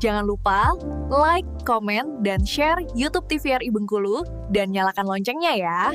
Jangan lupa like, komen, dan share YouTube TVRI Bengkulu dan nyalakan loncengnya ya.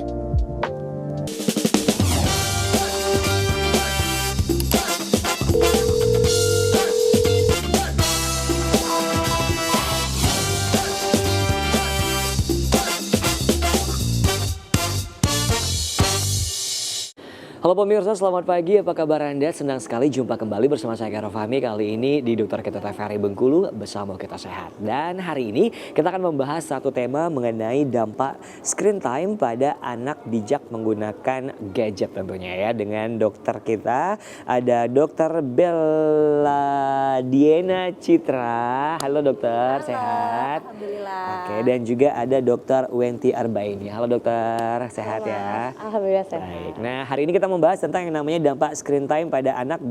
Halo pemirsa, selamat pagi. Apa kabar Anda? Senang sekali jumpa kembali bersama saya Karo Fahmi. Kali ini di Dokter Kita TVRI Bengkulu bersama Kita Sehat. Dan hari ini kita akan membahas satu tema mengenai dampak screen time pada anak bijak menggunakan gadget tentunya ya. Dengan dokter kita ada Dokter Bella Diena Citra. Halo dokter, Halo, sehat? Alhamdulillah. Oke, dan juga ada Dokter Wenti Arbaini. Halo dokter, sehat ya? Alhamdulillah sehat. Baik. Nah, hari ini kita membahas tentang yang namanya dampak screen time pada anak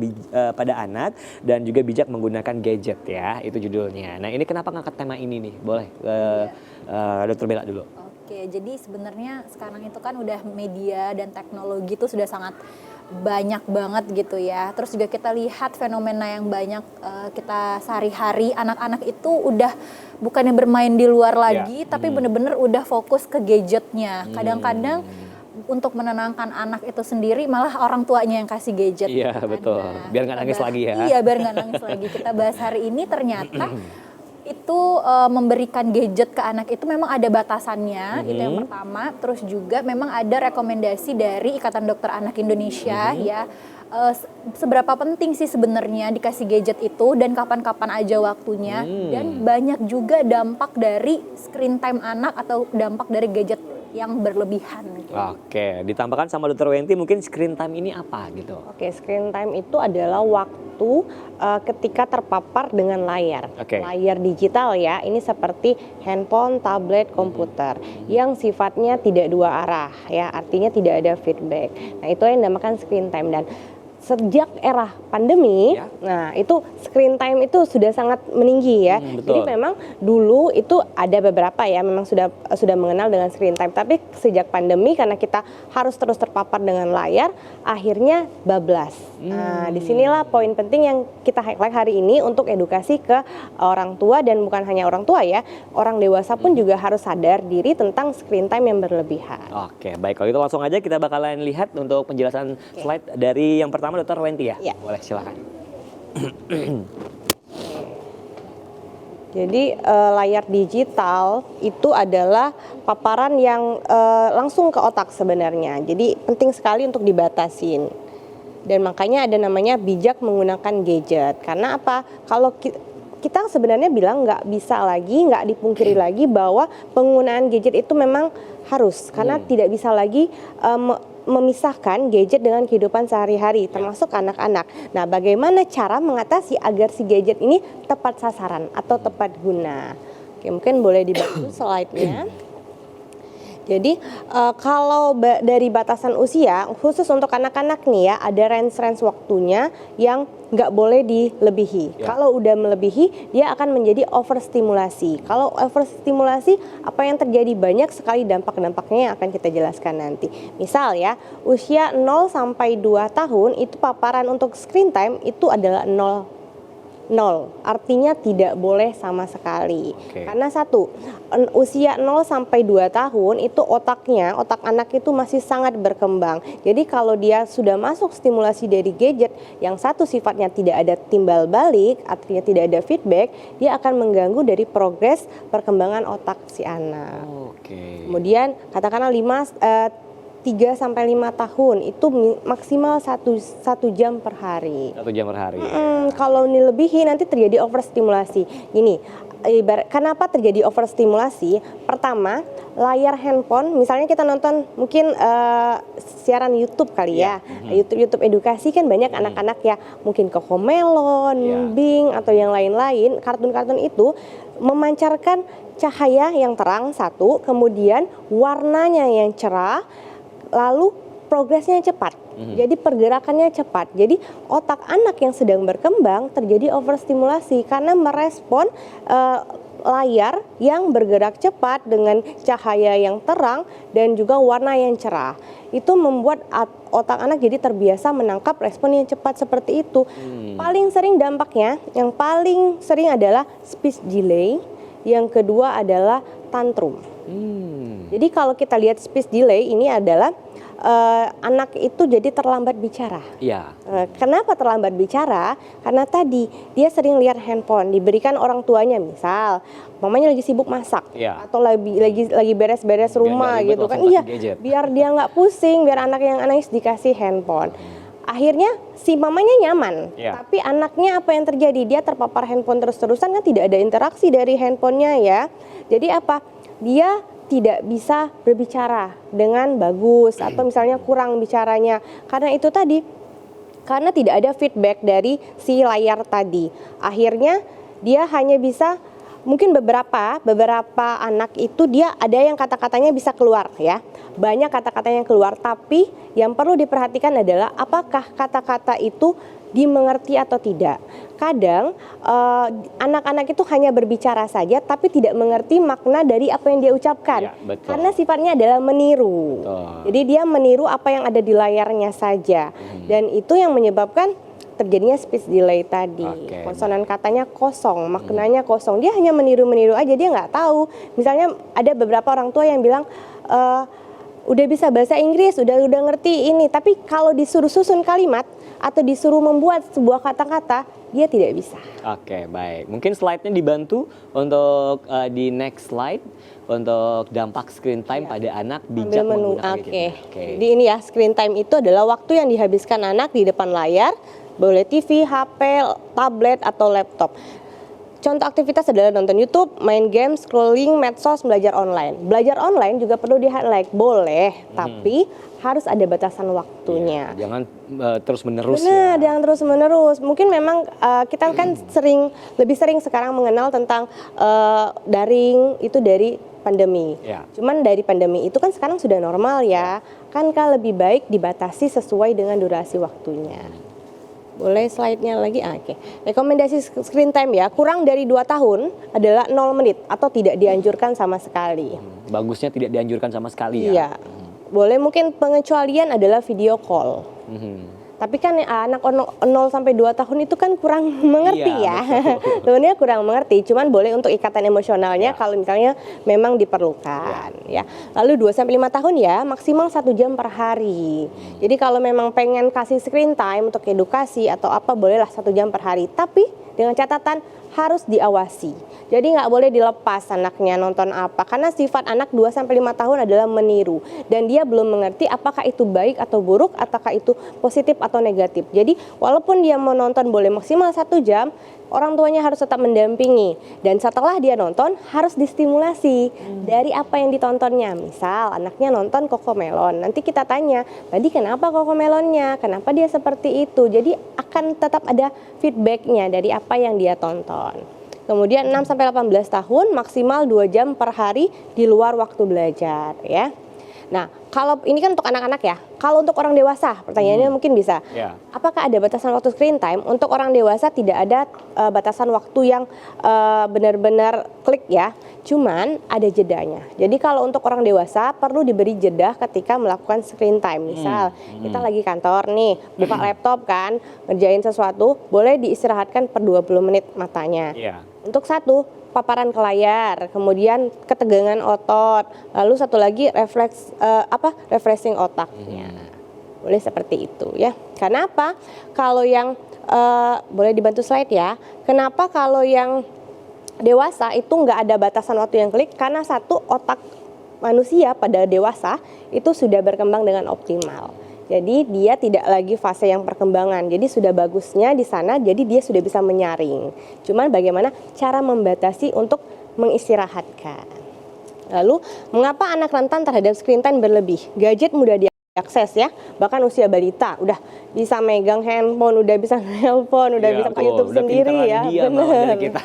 dan juga bijak menggunakan gadget ya. Itu judulnya. Nah, ini kenapa ngangkat tema ini nih? Boleh Dokter Bella dulu. Oke, jadi sebenarnya sekarang itu kan udah media dan teknologi itu sudah sangat banyak banget gitu ya. Terus juga kita lihat fenomena yang banyak kita sehari-hari, anak-anak itu udah bukannya bermain di luar lagi, tapi bener-bener udah fokus ke gadgetnya. Kadang-kadang untuk menenangkan anak itu sendiri malah orang tuanya yang kasih gadget. Iya, kan? betul. Nah, Biar nggak nangis lagi ya. Iya, biar nggak nangis lagi. Kita bahas hari ini ternyata itu memberikan gadget ke anak itu memang ada batasannya, itu yang pertama. Terus juga memang ada rekomendasi dari Ikatan Dokter Anak Indonesia ya. Seberapa penting sih sebenarnya dikasih gadget itu dan kapan-kapan aja waktunya, dan banyak juga dampak dari screen time anak atau dampak dari gadget yang berlebihan. Gitu. Oke, ditambahkan sama Dokter Wenti mungkin screen time ini apa gitu? Oke, screen time itu adalah waktu ketika terpapar dengan layar. Oke. Layar digital ya, ini seperti handphone, tablet, komputer yang sifatnya tidak dua arah ya, artinya tidak ada feedback. Nah, itu yang dinamakan screen time. Dan sejak era pandemi, nah itu screen time itu sudah sangat meninggi ya. Jadi memang dulu itu ada beberapa ya, memang sudah mengenal dengan screen time. Tapi sejak pandemi karena kita harus terus terpapar dengan layar, akhirnya bablas. Nah, disinilah poin penting yang kita highlight hari ini untuk edukasi ke orang tua, dan bukan hanya orang tua ya, orang dewasa pun juga harus sadar diri tentang screen time yang berlebihan. Oke, baik, kalau itu langsung aja kita bakalan lihat untuk penjelasan slide dari yang pertama Dokter Wenti ya? Iya. Boleh, silakan. Jadi layar digital itu adalah paparan yang langsung ke otak sebenarnya. Jadi penting sekali untuk dibatasin. Dan makanya ada namanya bijak menggunakan gadget. Karena apa? Kalau kita sebenarnya bilang nggak bisa lagi, nggak dipungkiri lagi bahwa penggunaan gadget itu memang harus. Karena tidak bisa lagi memisahkan gadget dengan kehidupan sehari-hari, termasuk anak-anak. Nah, bagaimana cara mengatasi agar si gadget ini tepat sasaran atau tepat guna? Oke, mungkin boleh dibantu slide-nya. Jadi kalau dari batasan usia, khusus untuk anak-anak nih ya, ada range waktunya yang nggak boleh dilebihi. Kalau udah melebihi, dia akan menjadi overstimulasi. Kalau overstimulasi, apa yang terjadi? Banyak sekali dampak-dampaknya yang akan kita jelaskan nanti. Misal ya, usia 0 sampai 2 tahun itu paparan untuk screen time itu adalah 0. Artinya tidak boleh sama sekali. Karena satu, usia 0 sampai 2 tahun itu otak anak itu masih sangat berkembang. Jadi kalau dia sudah masuk stimulasi dari gadget yang satu sifatnya tidak ada timbal balik, artinya tidak ada feedback, dia akan mengganggu dari progres perkembangan otak si anak. Kemudian katakanlah 3 sampai 5 tahun itu maksimal 1 jam per hari. 1 jam per hari. Kalau ini lebihi nanti terjadi overstimulasi. Gini, kenapa terjadi overstimulasi? Pertama, layar handphone, misalnya kita nonton mungkin siaran YouTube kali ya. YouTube edukasi kan banyak anak-anak ya, mungkin Cocomelon, Bing atau yang lain-lain. Kartun-kartun itu memancarkan cahaya yang terang satu, kemudian warnanya yang cerah, lalu progresnya cepat. Jadi pergerakannya cepat. Jadi otak anak yang sedang berkembang terjadi overstimulasi karena merespon layar yang bergerak cepat dengan cahaya yang terang dan juga warna yang cerah. Itu membuat otak anak jadi terbiasa menangkap respon yang cepat seperti itu. Paling sering dampaknya, yang paling sering adalah speech delay, yang kedua adalah tantrum. Jadi kalau kita lihat speech delay ini adalah anak itu jadi terlambat bicara. Iya. Kenapa terlambat bicara? Karena tadi dia sering lihat handphone, diberikan orang tuanya, misal mamanya lagi sibuk masak, atau lagi beres-beres rumah ribet, gitu kan. langsung Iya, kasih gadget. biar dia nggak pusing, biar anak yang nangis dikasih handphone. Akhirnya si mamanya nyaman, tapi anaknya apa yang terjadi? Dia terpapar handphone terus-terusan, kan tidak ada interaksi dari handphonenya ya. Jadi apa? Dia tidak bisa berbicara dengan bagus atau misalnya kurang bicaranya. Karena itu tadi, karena tidak ada feedback dari si layar tadi. Akhirnya dia hanya bisa, mungkin beberapa anak itu dia ada yang kata-katanya bisa keluar ya. Banyak kata-katanya yang keluar, tapi yang perlu diperhatikan adalah apakah kata-kata itu dimengerti atau tidak. Kadang anak-anak itu hanya berbicara saja tapi tidak mengerti makna dari apa yang dia ucapkan. Ya, betul. Karena sifatnya adalah meniru. Betul. Jadi dia meniru apa yang ada di layarnya saja. Dan itu yang menyebabkan terjadinya speech delay tadi. Konsonan katanya kosong, maknanya kosong. Dia hanya meniru-meniru aja, dia nggak tahu. Misalnya ada beberapa orang tua yang bilang udah bisa bahasa Inggris, udah ngerti ini, tapi kalau disuruh susun kalimat atau disuruh membuat sebuah kata-kata, dia tidak bisa. Oke, baik. Mungkin slide-nya dibantu untuk di next slide untuk dampak screen time pada anak bijak menggunakan gadget. Jadi ini ya, screen time itu adalah waktu yang dihabiskan anak di depan layar, boleh TV, HP, tablet atau laptop. Contoh aktivitas adalah nonton YouTube, main game, scrolling, medsos, belajar online. Belajar online juga perlu di-highlight, boleh, tapi harus ada batasan waktunya. Ya, jangan terus-menerus. Benar, jangan terus-menerus. Mungkin memang kita kan lebih sering sekarang mengenal tentang daring itu dari pandemi. Cuman dari pandemi itu kan sekarang sudah normal ya. Kan lebih baik dibatasi sesuai dengan durasi waktunya. Boleh slide-nya lagi? Rekomendasi screen time ya, kurang dari 2 tahun adalah 0 menit atau tidak dianjurkan sama sekali. Bagusnya tidak dianjurkan sama sekali ya? Iya. Boleh, mungkin pengecualian adalah video call. Tapi kan anak 0 sampai 2 tahun itu kan kurang mengerti ya. Sebenarnya kurang mengerti, cuman boleh untuk ikatan emosionalnya kalau misalnya memang diperlukan ya. Lalu 2 sampai 5 tahun ya, maksimal 1 jam per hari. Jadi kalau memang pengen kasih screen time untuk edukasi atau apa, bolehlah 1 jam per hari. Tapi dengan catatan harus diawasi. Jadi nggak boleh dilepas anaknya nonton apa, karena sifat anak 2 sampai 5 tahun adalah meniru dan dia belum mengerti apakah itu baik atau buruk, apakah itu positif atau negatif. Jadi walaupun dia mau nonton boleh maksimal 1 jam, orang tuanya harus tetap mendampingi, dan setelah dia nonton harus distimulasi dari apa yang ditontonnya. Misal anaknya nonton Cocomelon, nanti kita tanya, tadi kenapa Cocomelonnya, kenapa dia seperti itu. Jadi akan tetap ada feedbacknya dari apa yang dia tonton. Kemudian 6 sampai 18 tahun maksimal 2 jam per hari di luar waktu belajar ya. Nah, kalau ini kan untuk anak-anak ya. Kalau untuk orang dewasa, pertanyaannya mungkin bisa. Apakah ada batasan waktu screen time? Untuk orang dewasa tidak ada batasan waktu yang benar-benar klik ya. Cuman ada jedanya. Jadi kalau untuk orang dewasa perlu diberi jeda ketika melakukan screen time. Misal kita lagi kantor nih, buka laptop kan, ngerjain sesuatu, boleh diistirahatkan per 20 menit matanya. Untuk satu, paparan ke layar, kemudian ketegangan otot, lalu satu lagi refreshing otaknya. Boleh seperti itu ya. Kenapa? Kalau yang boleh dibantu slide ya. Kenapa kalau yang dewasa itu nggak ada batasan waktu yang klik? Karena satu, otak manusia pada dewasa itu sudah berkembang dengan optimal. Jadi dia tidak lagi fase yang perkembangan. Jadi sudah bagusnya di sana, jadi dia sudah bisa menyaring. Cuman bagaimana cara membatasi untuk mengistirahatkan. Lalu, mengapa anak rentan terhadap screen time berlebih? Gadget mudah akses ya, bahkan usia balita udah bisa megang handphone, udah bisa nelpon, udah Ya, bisa tuh, ke YouTube udah sendiri pinteran ya, dia malah dari kita.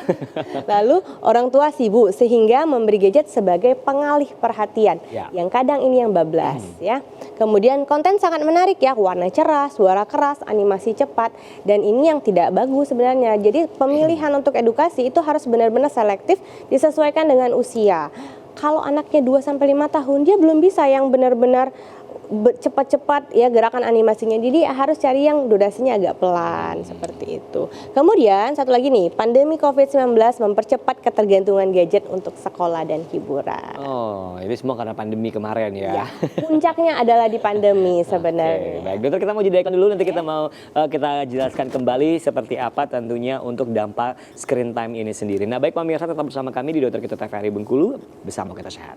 Lalu orang tua sibuk sehingga memberi gadget sebagai pengalih perhatian, Ya. yang kadang ini yang bablas ya. Kemudian konten sangat menarik ya, warna cerah, suara keras, animasi cepat, dan ini yang tidak bagus sebenarnya. Jadi pemilihan untuk edukasi itu harus benar-benar selektif, disesuaikan dengan usia. Kalau anaknya 2-5 tahun, dia belum bisa yang benar-benar cepat-cepat ya gerakan animasinya. Jadi harus cari yang durasinya agak pelan seperti itu. Kemudian satu lagi nih, pandemi COVID-19 mempercepat ketergantungan gadget untuk sekolah dan hiburan. Oh, ini semua karena pandemi kemarin Ya, ya. puncaknya adalah di pandemi sebenarnya. Oke, baik dokter, kita mau jadikan dulu, nanti kita mau kita jelaskan kembali seperti apa tentunya untuk dampak screen time ini sendiri. Nah baik pemirsa, tetap bersama kami di Dokter Kita TVRI Bengkulu, bersama kita sehat.